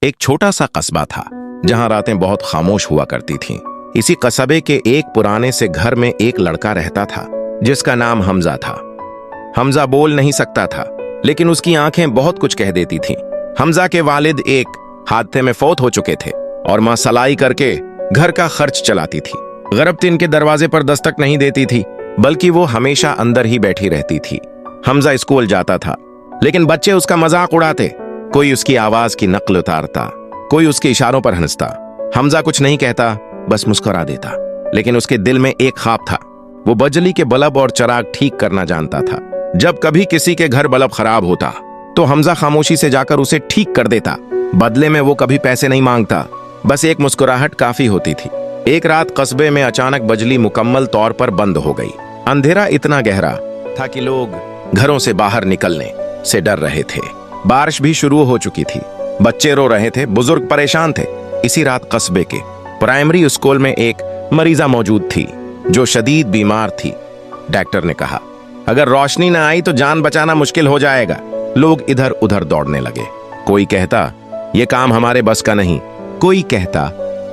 एक छोटा सा कस्बा था जहां रातें बहुत खामोश हुआ करती थीं। इसी कस्बे के एक पुराने से घर में एक लड़का रहता था जिसका नाम हमजा था। हमजा बोल नहीं सकता था, लेकिन उसकी आंखें बहुत कुछ कह देती थीं। हमजा के वालिद एक हादसे में फौत हो चुके थे और मां सलाई करके घर का खर्च चलाती थी। गरबती इनके दरवाजे पर दस्तक नहीं देती थी, बल्कि वो हमेशा अंदर ही बैठी रहती थी। हमजा स्कूल जाता था, लेकिन बच्चे उसका मजाक उड़ाते। कोई उसकी आवाज की नकल उतारता, कोई उसके इशारों पर हंसता। हमजा कुछ नहीं कहता, बस मुस्कुरा देता। लेकिन उसके दिल में एक ख्वाब था। वो बिजली के बल्ब और चिराग ठीक करना जानता था। जब कभी किसी के घर बल्ब खराब होता तो हमजा खामोशी से जाकर उसे ठीक कर देता। बदले में वो कभी पैसे नहीं मांगता, बस एक मुस्कुराहट काफी होती थी। एक रात कस्बे में अचानक बिजली मुकम्मल तौर पर बंद हो गई। अंधेरा इतना गहरा था कि लोग घरों से बाहर निकलने से डर रहे थे। बारिश भी शुरू हो चुकी थी। बच्चे रो रहे थे, बुजुर्ग परेशान थे। इसी रात कस्बे के प्राइमरी स्कूल में एक मरीजा मौजूद थी जो शदीद बीमार थी। डॉक्टर ने कहा, अगर रोशनी न आई तो जान बचाना मुश्किल हो जाएगा। लोग इधर उधर दौड़ने लगे। कोई कहता, यह काम हमारे बस का नहीं। कोई कहता,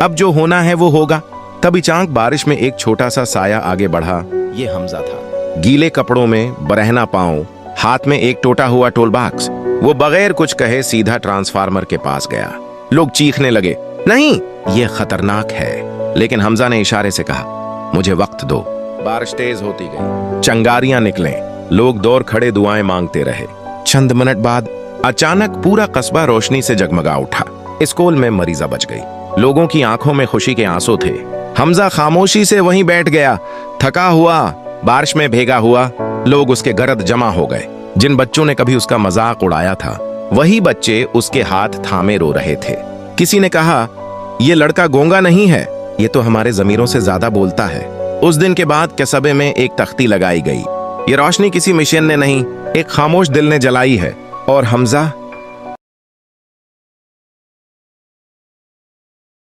अब जो होना है वो होगा। तब अचानक बारिश में एक छोटा सा साया आगे बढ़ा। ये हमजा था। गीले कपड़ों में, बरहना पांव, हाथ में एक टूटा हुआ टोल बॉक्स। वो बगैर कुछ कहे सीधा ट्रांसफार्मर के पास गया। लोग चीखने लगे, नहीं, ये खतरनाक है। लेकिन हमजा ने इशारे से कहा, मुझे वक्त दो। बारिश तेज होती गई, चिंगारियां निकले। लोग दौड़ खड़े दुआएं मांगते रहे। चंद मिनट बाद अचानक पूरा कस्बा रोशनी से जगमगा उठा। स्कूल में मरीजा बच गई। लोगों की आंखों में खुशी के आंसू थे। हमजा खामोशी से वहीं बैठ गया, थका हुआ, बारिश में भीगा हुआ। लोग उसके गर्द जमा हो गए। जिन बच्चों ने कभी उसका मजाक उड़ाया था, वही बच्चे उसके हाथ थामे रो रहे थे। किसी ने कहा, यह लड़का गूंगा नहीं है, ये तो हमारे ज़मीरों से ज्यादा बोलता है। उस दिन के बाद कस्बे में एक तख्ती लगाई गई। ये रोशनी किसी मिशन ने नहीं, एक खामोश दिल ने जलाई है। और हमजा